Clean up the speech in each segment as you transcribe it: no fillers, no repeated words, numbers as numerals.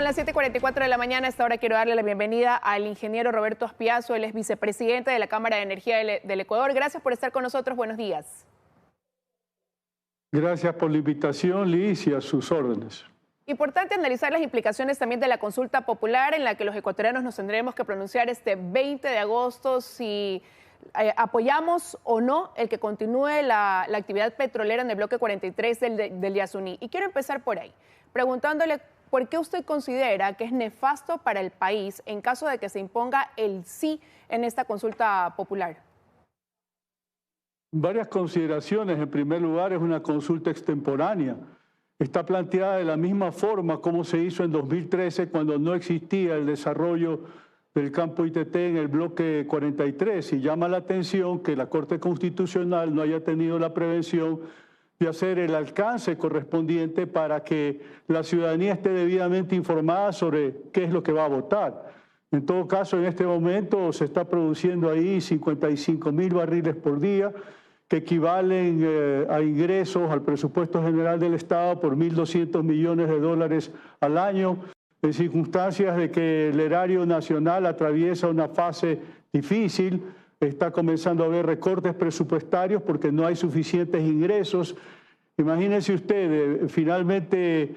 Son las 7:44 de la mañana. A esta hora quiero darle la bienvenida al ingeniero Roberto Aspiazu. Él es vicepresidente de la Cámara de Energía del Ecuador. Gracias por estar con nosotros. Buenos días. Gracias por la invitación, Liz, y a sus órdenes. Importante analizar las implicaciones también de la consulta popular en la que los ecuatorianos nos tendremos que pronunciar este 20 de agosto si apoyamos o no el que continúe la actividad petrolera en el bloque 43 del Yasuní. Y quiero empezar por ahí, preguntándole por qué usted considera que es nefasto para el país en caso de que se imponga el sí en esta consulta popular. Varias consideraciones. En primer lugar, es una consulta extemporánea. Está planteada de la misma forma como se hizo en 2013 cuando no existía el desarrollo del campo ITT en el bloque 43 y llama la atención que la Corte Constitucional no haya tenido la prevención de hacer el alcance correspondiente para que la ciudadanía esté debidamente informada sobre qué es lo que va a votar. En todo caso, en este momento se está produciendo ahí 55.000 barriles por día, que equivalen a ingresos al presupuesto general del Estado por 1.200 millones de dólares al año, en circunstancias de que el erario nacional atraviesa una fase difícil, está comenzando a haber recortes presupuestarios porque no hay suficientes ingresos. Imagínense ustedes, finalmente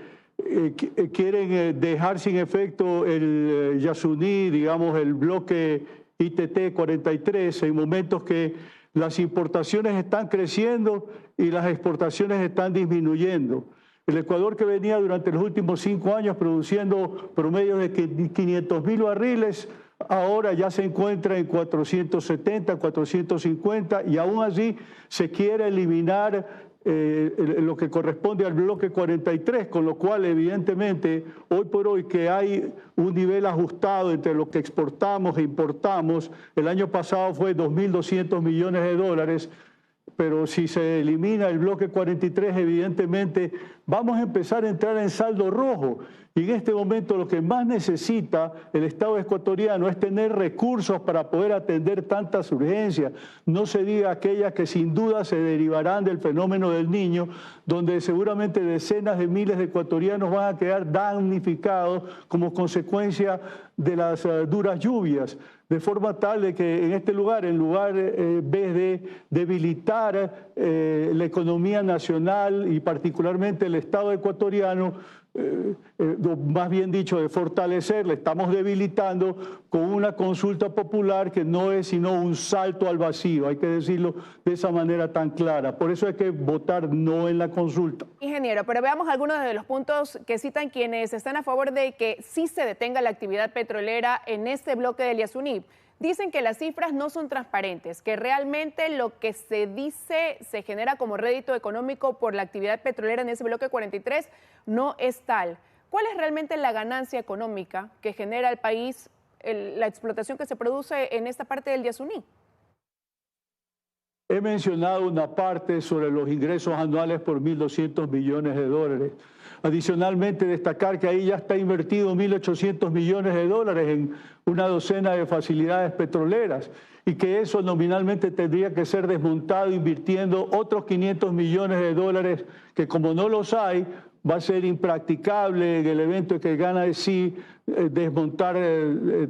quieren dejar sin efecto el Yasuní, digamos el bloque ITT 43, en momentos que las importaciones están creciendo y las exportaciones están disminuyendo. El Ecuador, que venía durante los últimos 5 años produciendo promedio de 500.000 barriles, ahora ya se encuentra en 470, 450 y aún así se quiere eliminar lo que corresponde al bloque 43, con lo cual evidentemente hoy por hoy que hay un nivel ajustado entre lo que exportamos e importamos, el año pasado fue 2.200 millones de dólares, pero si se elimina el bloque 43, evidentemente vamos a empezar a entrar en saldo rojo. Y en este momento lo que más necesita el Estado ecuatoriano es tener recursos para poder atender tantas urgencias. No se diga aquellas que sin duda se derivarán del fenómeno del Niño, donde seguramente decenas de miles de ecuatorianos van a quedar damnificados como consecuencia de las duras lluvias. De forma tal de que en este lugar, en vez de debilitar la economía nacional y particularmente el Estado ecuatoriano, más bien dicho, de fortalecer, le estamos debilitando con una consulta popular que no es sino un salto al vacío, hay que decirlo de esa manera tan clara. Por eso hay que votar no en la consulta. Ingeniero, pero veamos algunos de los puntos que citan quienes están a favor de que sí se detenga la actividad petrolera en este bloque del Yasuní. Dicen que las cifras no son transparentes, que realmente lo que se dice se genera como rédito económico por la actividad petrolera en ese bloque 43 no es tal. ¿Cuál es realmente la ganancia económica que genera al país la explotación que se produce en esta parte del Yasuní? He mencionado una parte sobre los ingresos anuales por 1.200 millones de dólares. Adicionalmente, destacar que ahí ya está invertido 1.800 millones de dólares en una docena de facilidades petroleras y que eso nominalmente tendría que ser desmontado invirtiendo otros 500 millones de dólares que, como no los hay, va a ser impracticable en el evento que gana de sí desmontar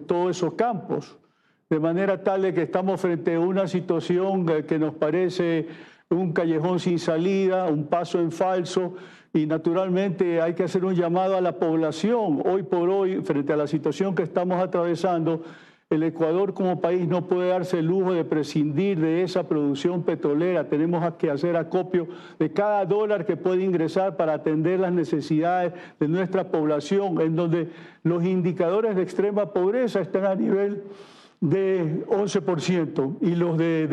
todos esos campos. De manera tal de que estamos frente a una situación que nos parece un callejón sin salida, un paso en falso, y naturalmente hay que hacer un llamado a la población. Hoy por hoy, frente a la situación que estamos atravesando, el Ecuador como país no puede darse el lujo de prescindir de esa producción petrolera. Tenemos que hacer acopio de cada dólar que puede ingresar para atender las necesidades de nuestra población, en donde los indicadores de extrema pobreza están a nivel de 11% y los de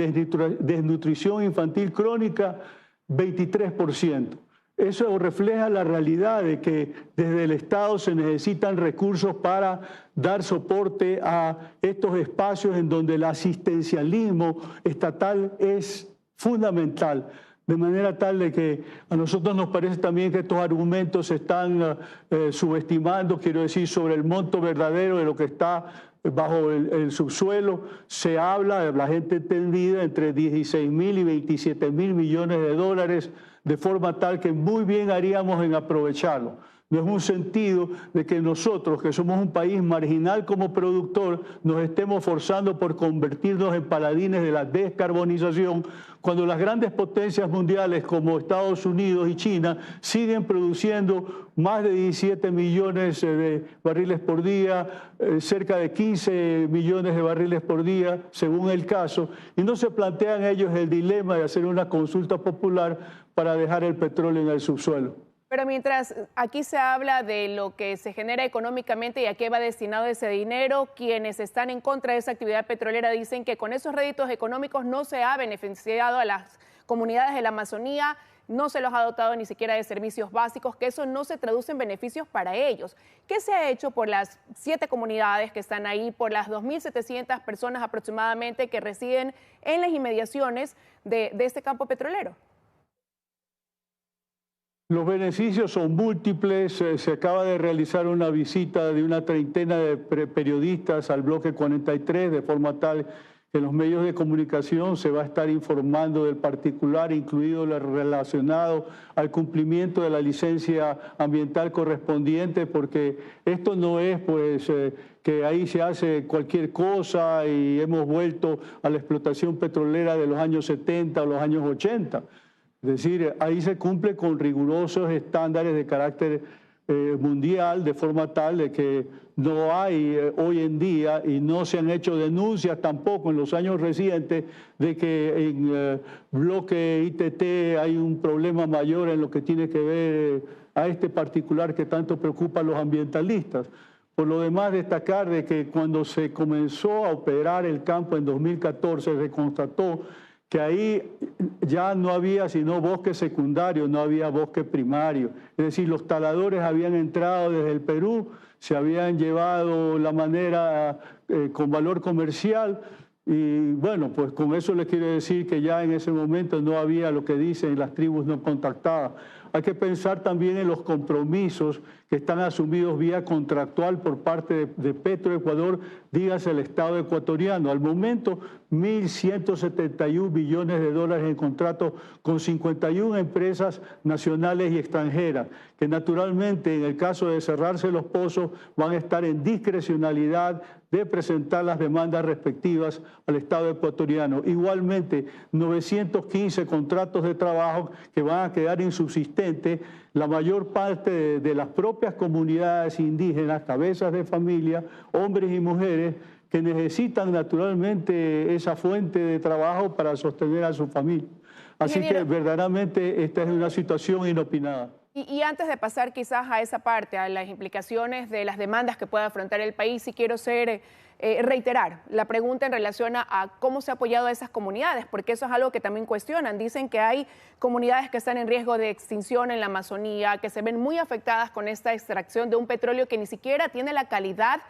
desnutrición infantil crónica 23%. Eso refleja la realidad de que desde el Estado se necesitan recursos para dar soporte a estos espacios en donde el asistencialismo estatal es fundamental. De manera tal de que a nosotros nos parece también que estos argumentos se están subestimando, quiero decir, sobre el monto verdadero de lo que está bajo el subsuelo. Se habla, la gente entendida, entre 16.000 y 27.000 millones de dólares, de forma tal que muy bien haríamos en aprovecharlo. No es un sentido de que nosotros, que somos un país marginal como productor, nos estemos forzando por convertirnos en paladines de la descarbonización, cuando las grandes potencias mundiales como Estados Unidos y China siguen produciendo más de 17 millones de barriles por día, cerca de 15 millones de barriles por día, según el caso, y no se plantean ellos el dilema de hacer una consulta popular para dejar el petróleo en el subsuelo. Pero mientras aquí se habla de lo que se genera económicamente y a qué va destinado ese dinero, quienes están en contra de esa actividad petrolera dicen que con esos réditos económicos no se ha beneficiado a las comunidades de la Amazonía, no se los ha dotado ni siquiera de servicios básicos, que eso no se traduce en beneficios para ellos. ¿Qué se ha hecho por las 7 comunidades que están ahí, por las 2.700 personas aproximadamente que residen en las inmediaciones de este campo petrolero? Los beneficios son múltiples. Se acaba de realizar una visita de una treintena de periodistas al bloque 43, de forma tal que en los medios de comunicación se va a estar informando del particular, incluido lo relacionado al cumplimiento de la licencia ambiental correspondiente, porque esto no es pues que ahí se hace cualquier cosa y hemos vuelto a la explotación petrolera de los años 70 o los años 80. Es decir, ahí se cumple con rigurosos estándares de carácter mundial, de forma tal de que no hay hoy en día, y no se han hecho denuncias tampoco en los años recientes, de que en bloque ITT hay un problema mayor en lo que tiene que ver a este particular que tanto preocupa a los ambientalistas. Por lo demás, destacar de que cuando se comenzó a operar el campo en 2014, se constató que ahí ya no había sino bosque secundario, no había bosque primario. Es decir, los taladores habían entrado desde el Perú, se habían llevado la manera con valor comercial, y bueno, pues con eso les quiero decir que ya en ese momento no había lo que dicen las tribus no contactadas. Hay que pensar también en los compromisos que están asumidos vía contractual por parte de Petroecuador, dígase el Estado ecuatoriano. Al momento, 1.171 billones de dólares en contratos con 51 empresas nacionales y extranjeras, que naturalmente en el caso de cerrarse los pozos van a estar en discrecionalidad de presentar las demandas respectivas al Estado ecuatoriano. Igualmente, 915 contratos de trabajo que van a quedar insubsistentes, la mayor parte de las propias comunidades indígenas, cabezas de familia, hombres y mujeres, que necesitan naturalmente esa fuente de trabajo para sostener a su familia. Así que verdaderamente esta es una situación inopinada. Y antes de pasar quizás a esa parte, a las implicaciones de las demandas que pueda afrontar el país, sí quiero reiterar la pregunta en relación a cómo se ha apoyado a esas comunidades, porque eso es algo que también cuestionan. Dicen que hay comunidades que están en riesgo de extinción en la Amazonía, que se ven muy afectadas con esta extracción de un petróleo que ni siquiera tiene la calidad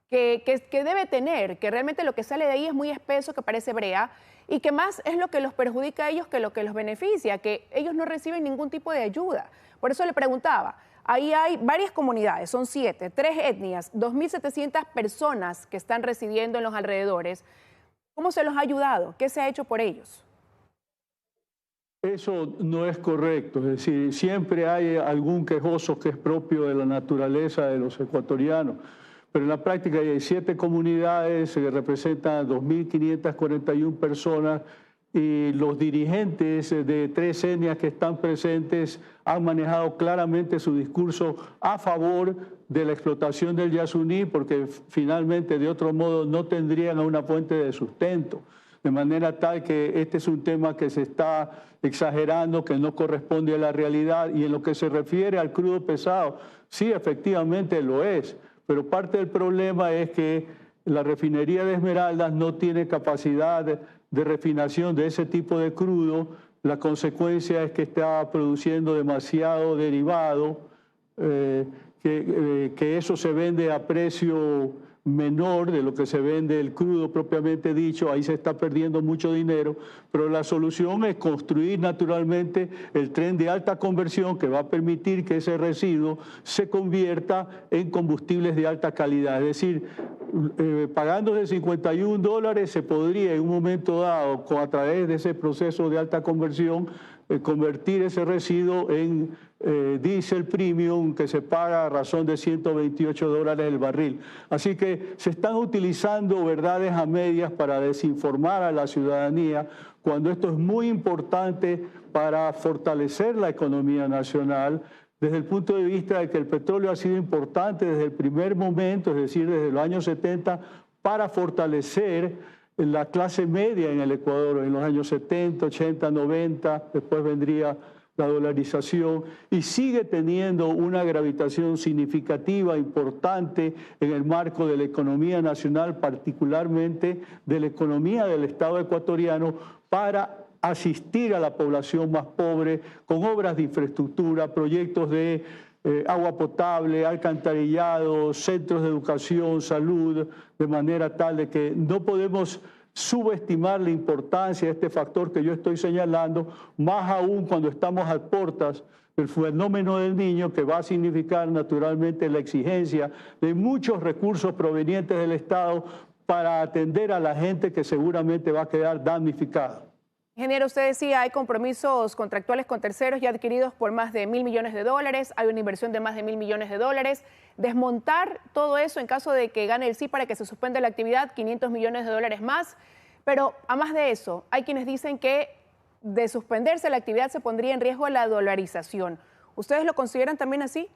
que debe tener, que realmente lo que sale de ahí es muy espeso, que parece brea, y que más es lo que los perjudica a ellos que lo que los beneficia, que ellos no reciben ningún tipo de ayuda. Por eso le preguntaba, ahí hay varias comunidades, son 7, 3 etnias, 2.700 personas que están residiendo en los alrededores. ¿Cómo se los ha ayudado? ¿Qué se ha hecho por ellos? Eso no es correcto, es decir, siempre hay algún quejoso que es propio de la naturaleza de los ecuatorianos, pero en la práctica hay 7 comunidades que representan 2.541 personas, y los dirigentes de 3 etnias que están presentes han manejado claramente su discurso a favor de la explotación del Yasuní, porque finalmente de otro modo no tendrían una fuente de sustento. De manera tal que este es un tema que se está exagerando, que no corresponde a la realidad, y en lo que se refiere al crudo pesado, sí, efectivamente lo es, pero parte del problema es que la refinería de Esmeraldas no tiene capacidad de refinación de ese tipo de crudo. La consecuencia es que está produciendo demasiado derivado, que eso se vende a precio menor de lo que se vende el crudo propiamente dicho. Ahí se está perdiendo mucho dinero, pero la solución es construir naturalmente el tren de alta conversión que va a permitir que ese residuo se convierta en combustibles de alta calidad. Es decir, pagando de $51 se podría en un momento dado, a través de ese proceso de alta conversión, convertir ese residuo en diésel premium que se paga a razón de $128 el barril. Así que se están utilizando verdades a medias para desinformar a la ciudadanía, cuando esto es muy importante para fortalecer la economía nacional, desde el punto de vista de que el petróleo ha sido importante desde el primer momento, es decir, desde los años 70, para fortalecer la clase media en el Ecuador, en los años 70, 80, 90, después vendría la dolarización, y sigue teniendo una gravitación significativa, importante en el marco de la economía nacional, particularmente de la economía del Estado ecuatoriano, para asistir a la población más pobre con obras de infraestructura, proyectos de agua potable, alcantarillado, centros de educación, salud, de manera tal de que no podemos subestimar la importancia de este factor que yo estoy señalando, más aún cuando estamos a puertas del fenómeno del Niño, que va a significar naturalmente la exigencia de muchos recursos provenientes del Estado para atender a la gente que seguramente va a quedar damnificada. Ingeniero, usted decía, hay compromisos contractuales con terceros ya adquiridos por más de $1.000 millones, hay una inversión de más de $1.000 millones. Desmontar todo eso en caso de que gane el sí para que se suspenda la actividad, $500 millones más. Pero a más de eso, hay quienes dicen que de suspenderse la actividad se pondría en riesgo la dolarización. ¿Ustedes lo consideran también así?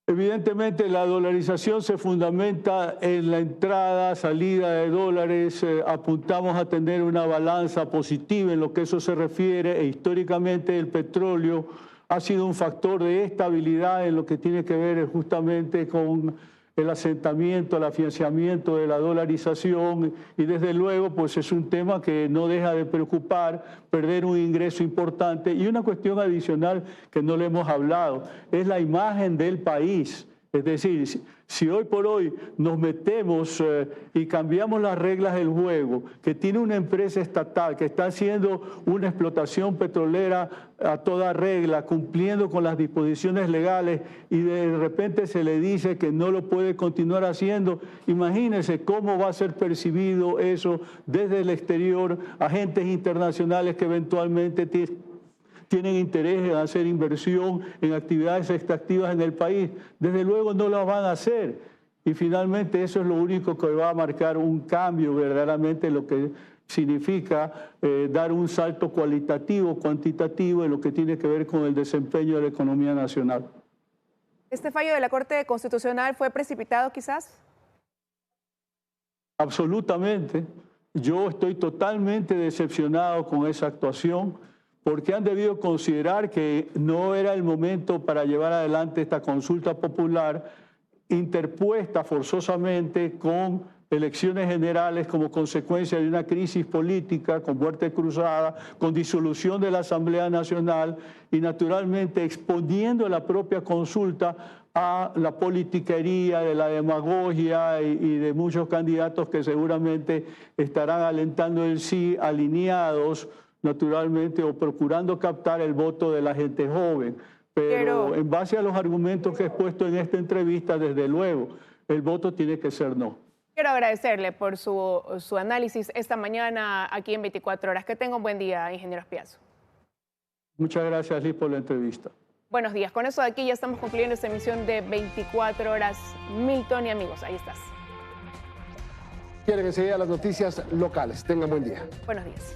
Evidentemente la dolarización se fundamenta en la entrada, salida de dólares, apuntamos a tener una balanza positiva en lo que eso se refiere, e históricamente el petróleo ha sido un factor de estabilidad en lo que tiene que ver justamente con el asentamiento, el afianzamiento de la dolarización, y desde luego pues es un tema que no deja de preocupar, perder un ingreso importante. Y una cuestión adicional que no le hemos hablado es la imagen del país. Es decir, si hoy por hoy nos metemos y cambiamos las reglas del juego, que tiene una empresa estatal que está haciendo una explotación petrolera a toda regla, cumpliendo con las disposiciones legales, y de repente se le dice que no lo puede continuar haciendo, imagínense cómo va a ser percibido eso desde el exterior, agentes internacionales que eventualmente tienen interés en hacer inversión en actividades extractivas en el país. Desde luego no las van a hacer. Y finalmente eso es lo único que va a marcar un cambio verdaderamente en lo que significa dar un salto cualitativo, cuantitativo en lo que tiene que ver con el desempeño de la economía nacional. ¿Este fallo de la Corte Constitucional fue precipitado quizás? Absolutamente. Yo estoy totalmente decepcionado con esa actuación, porque han debido considerar que no era el momento para llevar adelante esta consulta popular interpuesta forzosamente con elecciones generales como consecuencia de una crisis política, con muerte cruzada, con disolución de la Asamblea Nacional y naturalmente exponiendo la propia consulta a la politiquería, de la demagogia y de muchos candidatos que seguramente estarán alentando el sí, alineados naturalmente o procurando captar el voto de la gente joven. Pero en base a los argumentos que he expuesto en esta entrevista, desde luego, el voto tiene que ser no. Quiero agradecerle por su análisis esta mañana aquí en 24 horas. Que tenga un buen día, ingeniero Espiazu. Muchas gracias, Liz, por la entrevista. Buenos días. Con eso de aquí ya estamos concluyendo esta emisión de 24 horas. Milton y amigos, ahí estás. Quieren enseguida las noticias locales. Tengan buen día. Buenos días.